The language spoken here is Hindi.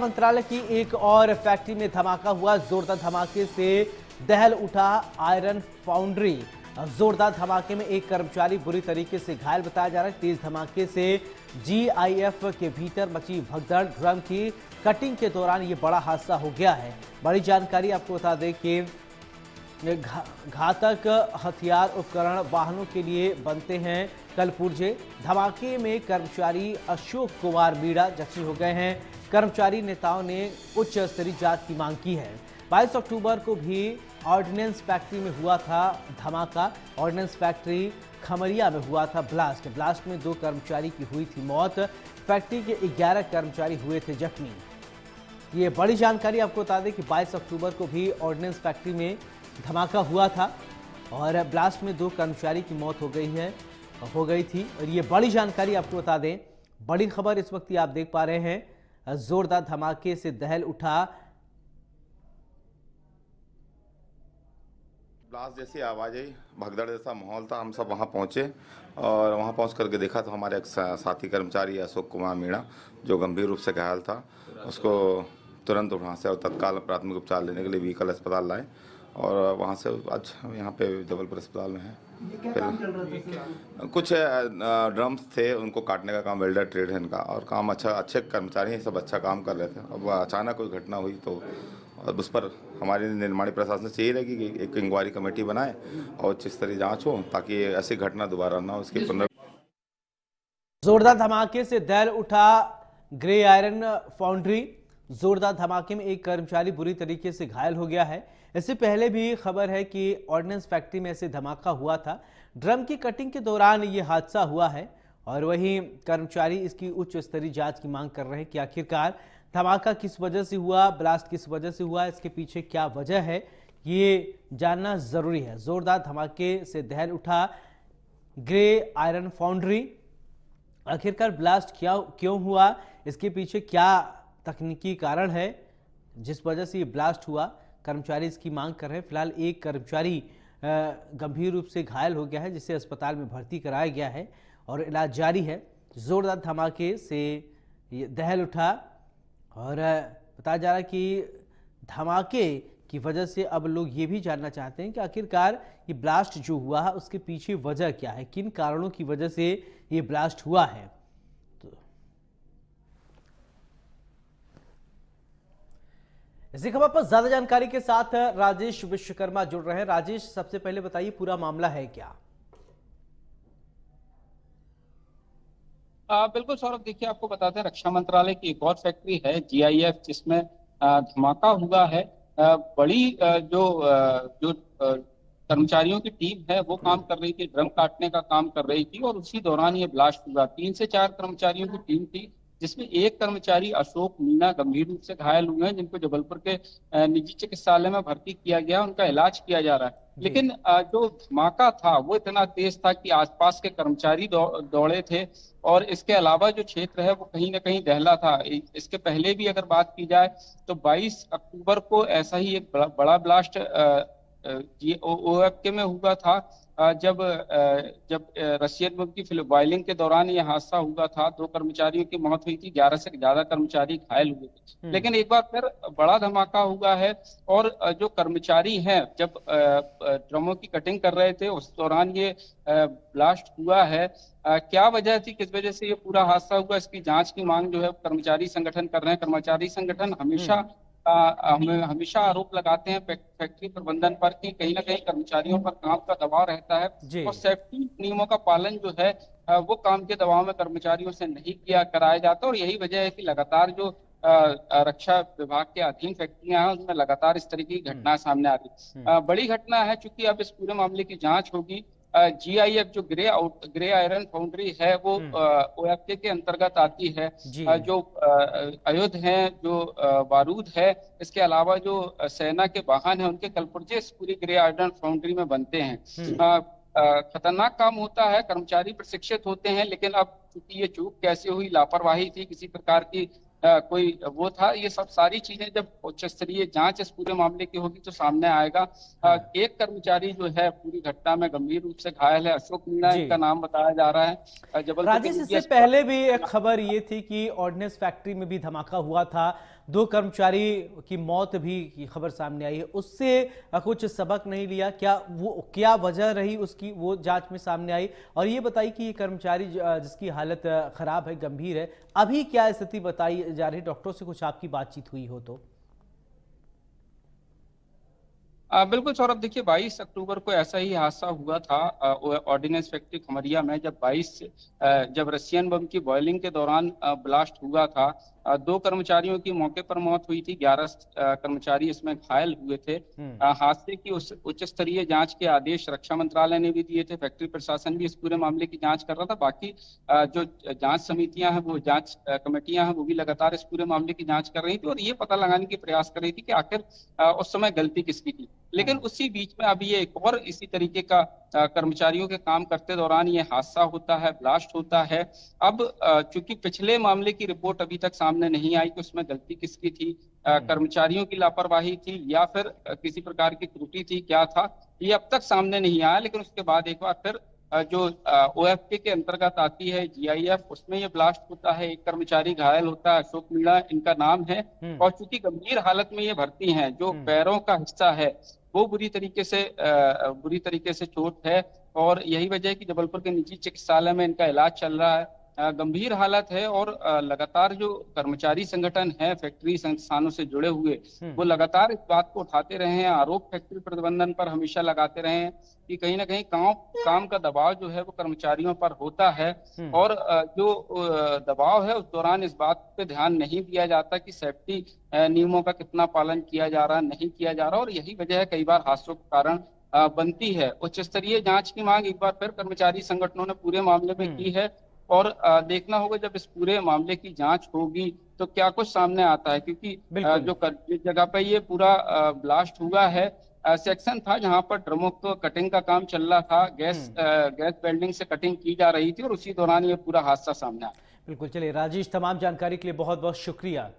मंत्रालय की एक और फैक्ट्री में धमाका हुआ। जोरदार धमाके से दहल उठा आयरन फाउंड्री। जोरदार धमाके में एक कर्मचारी बुरी तरीके से घायल बताया जा रहा है। तेज धमाके से जीआईएफ के भीतर मची भगदड़। ड्रम की कटिंग के दौरान ये बड़ा हादसा हो गया है। बड़ी जानकारी आपको बता दें कि घातक हथियार उपकरण वाहनों के लिए बनते हैं कलपुर्जे। धमाके में कर्मचारी अशोक कुमार मीणा जख्मी हो गए हैं। कर्मचारी नेताओं ने उच्च स्तरीय जांच की मांग की है। 22 अक्टूबर को भी ऑर्डिनेंस फैक्ट्री में हुआ था धमाका। ऑर्डिनेंस फैक्ट्री खमरिया में हुआ था ब्लास्ट में 2 कर्मचारी की हुई थी मौत। फैक्ट्री के 11 कर्मचारी हुए थे जख्मी। ये बड़ी जानकारी आपको बता दें कि 22 अक्टूबर को भी ऑर्डिनेंस फैक्ट्री में धमाका हुआ था और ब्लास्ट में 2 कर्मचारी की मौत हो गई थी। और ये बड़ी जानकारी आपको बता दें। बड़ी खबर इस वक्त आप देख पा रहे हैं। जोरदार धमाके से दहल उठा। ब्लास्ट जैसी आवाज़ आई, भगदड़ जैसा माहौल था। हम सब वहां पहुंचे और वहां पहुंच करके देखा तो हमारे एक साथी कर्मचारी अशोक कुमार मीणा जो गंभीर रूप से घायल था, उसको तुरंत वहां से और तत्काल प्राथमिक उपचार लेने के लिए व्हीकल अस्पताल लाए और वहां से आज यहाँ पे जबलपुर अस्पताल में है। कुछ ड्रम्स थे, उनको काटने का काम वेल्डर ट्रेड है इनका, और काम अच्छे कर्मचारी हैं, सब अच्छा काम कर रहे थे। अब अचानक कोई घटना हुई तो और उस पर हमारी निर्माणी प्रशासन से यही रहेगी कि एक इंक्वायरी कमेटी बनाए और उच्च स्तरीय जांच हो ताकि ऐसी घटना दोबारा ना हो। इसकी जोरदार धमाके से दहल उठा ग्रे आयरन फाउंड्री। जोरदार धमाके में एक कर्मचारी बुरी तरीके से घायल हो गया है। इससे पहले भी खबर है कि ऑर्डिनेंस फैक्ट्री में ऐसे धमाका हुआ था। ड्रम की कटिंग के दौरान ये हादसा हुआ है और वहीं कर्मचारी इसकी उच्च स्तरीय जांच की मांग कर रहे हैं कि आखिरकार धमाका किस वजह से हुआ, ब्लास्ट किस वजह से हुआ, इसके पीछे क्या वजह है, ये जानना जरूरी है। जोरदार धमाके से दहल उठा ग्रे आयरन फाउंड्री। आखिरकार ब्लास्ट क्यों हुआ, इसके पीछे क्या तकनीकी कारण है जिस वजह से ये ब्लास्ट हुआ, कर्मचारी इसकी मांग कर रहे हैं। फिलहाल एक कर्मचारी गंभीर रूप से घायल हो गया है जिसे अस्पताल में भर्ती कराया गया है और इलाज जारी है। जोरदार धमाके से ये दहल उठा और बताया जा रहा है कि धमाके की वजह से अब लोग ये भी जानना चाहते हैं कि आखिरकार ये ब्लास्ट जो हुआ है उसके पीछे वजह क्या है, किन कारणों की वजह से ये ब्लास्ट हुआ है। इसी खबर पर ज्यादा जानकारी के साथ राजेश विश्वकर्मा जुड़ रहे हैं। राजेश, सबसे पहले बताइए पूरा मामला है क्या? बिल्कुल सौरभ, देखिए आपको बताते हैं रक्षा मंत्रालय की एक और फैक्ट्री है जीआईएफ जिसमें धमाका हुआ है। बड़ी जो कर्मचारियों की टीम है वो काम कर रही थी, ड्रम काटने का काम कर रही थी और उसी दौरान ये ब्लास्ट हुआ। 3 से 4 कर्मचारियों की टीम थी जिसमें एक कर्मचारी अशोक मीणा गंभीर रूप से घायल हुए हैं जिनको जबलपुर के निजी चिकित्सालय में भर्ती किया गया, उनका इलाज किया जा रहा है। लेकिन जो धमाका था वो इतना तेज था कि आसपास के कर्मचारी दौड़े थे और इसके अलावा जो क्षेत्र है वो कहीं ना कहीं दहला था। इसके पहले भी अगर बात की जाए तो 22 अक्टूबर को ऐसा ही एक बड़ा ब्लास्ट ओएफके में हुआ था जब रशियन बम की बॉयलिंग के दौरान ये हादसा हुआ था। 2 कर्मचारियों की मौत हुई थी, 11 से ज्यादा कर्मचारी घायल हुए थे। लेकिन एक बार फिर बड़ा धमाका हुआ है और जो कर्मचारी हैं जब ड्रमों की कटिंग कर रहे थे उस दौरान ये ब्लास्ट हुआ है। क्या वजह थी, किस वजह से ये पूरा हादसा हुआ, इसकी जांच की मांग जो है कर्मचारी संगठन कर रहे हैं। कर्मचारी संगठन हमेशा आरोप लगाते हैं फैक्ट्री प्रबंधन पर कि कहीं ना कहीं कर्मचारियों पर काम का दबाव रहता है और सेफ्टी नियमों का पालन जो है वो काम के दबाव में कर्मचारियों से नहीं कराया जाता। और यही वजह है कि लगातार जो रक्षा विभाग के अधीन फैक्ट्रियां हैं उनमें लगातार इस तरह की घटना सामने आ रही। बड़ी घटना है चूंकि अब इस पूरे मामले की जांच होगी। जीआईएफ जो ग्रे आयरन फाउंड्री है वो ओएफके के अंतर्गत आती है। जो आयुध हैं, जो बारूद है, इसके अलावा जो सेना के वाहन है उनके कलपुर्जे इस पूरी ग्रे आयरन फाउंड्री में बनते हैं। खतरनाक काम होता है, कर्मचारी प्रशिक्षित होते हैं, लेकिन अब चूंकि ये चूक कैसे हुई, लापरवाही थी, किसी प्रकार की कोई वो था, ये सब सारी चीजें जब उच्च स्तरीय जांच इस पूरे मामले की होगी तो सामने आएगा। एक कर्मचारी जो है पूरी घटना में गंभीर रूप से घायल है, अशोक मीणा इनका नाम बताया जा रहा है। राजेश, इससे पहले भी एक खबर ये थी कि ऑर्डिनेंस फैक्ट्री में भी धमाका हुआ था। 2 कर्मचारी की मौत भी की खबर सामने आई है, उससे कुछ सबक नहीं लिया क्या? वो क्या वजह रही उसकी, वो जांच में सामने आई? और ये बताइए कि ये कर्मचारी जिसकी हालत खराब है, गंभीर है, अभी क्या स्थिति बताई जा रही है? डॉक्टरों से कुछ आपकी बातचीत हुई हो तो? बिल्कुल सौरभ, देखिए 22 अक्टूबर को ऐसा ही हादसा हुआ था ऑर्डिनेंस फैक्ट्री खमरिया में, जब रशियन बम की बॉयलिंग के दौरान ब्लास्ट हुआ था। 2 कर्मचारियों की मौके पर मौत हुई थी, 11 कर्मचारी इसमें घायल हुए थे। हादसे की उच्च स्तरीय जांच के आदेश रक्षा मंत्रालय ने भी दिए थे। फैक्ट्री प्रशासन भी इस पूरे मामले की जांच कर रहा था। बाकी जो जांच समितियां हैं, वो जांच कमेटियां हैं, वो भी लगातार इस पूरे मामले की जांच कर रही थी और ये पता लगाने की प्रयास कर रही थी कि आखिर उस समय गलती किसकी थी। लेकिन उसी बीच में अभी ये एक और इसी तरीके का कर्मचारियों के काम करते दौरान ये हादसा होता है, ब्लास्ट होता है। अब चूंकि पिछले मामले की रिपोर्ट अभी तक सामने नहीं आई कि उसमें गलती किसकी थी, कर्मचारियों की लापरवाही थी या फिर किसी प्रकार की त्रुटि थी, क्या था, ये अब तक सामने नहीं आया। लेकिन उसके बाद एक बार फिर जो ओएफके के अंतर्गत आती है जीआईएफ, उसमें ये ब्लास्ट होता है, एक कर्मचारी घायल होता है, अशोक मीणा इनका नाम है। और चूंकि गंभीर हालत में ये भर्ती हैं, जो पैरों का हिस्सा है वो बुरी तरीके से चोट है और यही वजह है कि जबलपुर के निजी चिकित्सालय में इनका इलाज चल रहा है। गंभीर हालत है और लगातार जो कर्मचारी संगठन है फैक्ट्री संस्थानों से जुड़े हुए, वो लगातार इस बात को उठाते रहे हैं, आरोप फैक्ट्री प्रबंधन पर हमेशा लगाते रहे हैं कि कहीं ना कहीं काम का दबाव जो है वो कर्मचारियों पर होता है। और जो दबाव है उस दौरान इस बात पे ध्यान नहीं दिया जाता कि सेफ्टी नियमों का कितना पालन किया जा रहा, नहीं किया जा रहा। और यही वजह है कई बार हादसों के कारण बनती है। उच्च स्तरीय जांच की मांग एक बार फिर कर्मचारी संगठनों ने पूरे मामले में की है और देखना होगा जब इस पूरे मामले की जांच होगी तो क्या कुछ सामने आता है, क्योंकि जिस जगह पे ये पूरा ब्लास्ट हुआ है, सेक्शन था जहां पर ड्रमों को कटिंग का काम चल रहा था, गैस वेल्डिंग से कटिंग की जा रही थी और उसी दौरान ये पूरा हादसा सामने आया। बिल्कुल, चलिए राजेश, तमाम जानकारी के लिए बहुत बहुत शुक्रिया।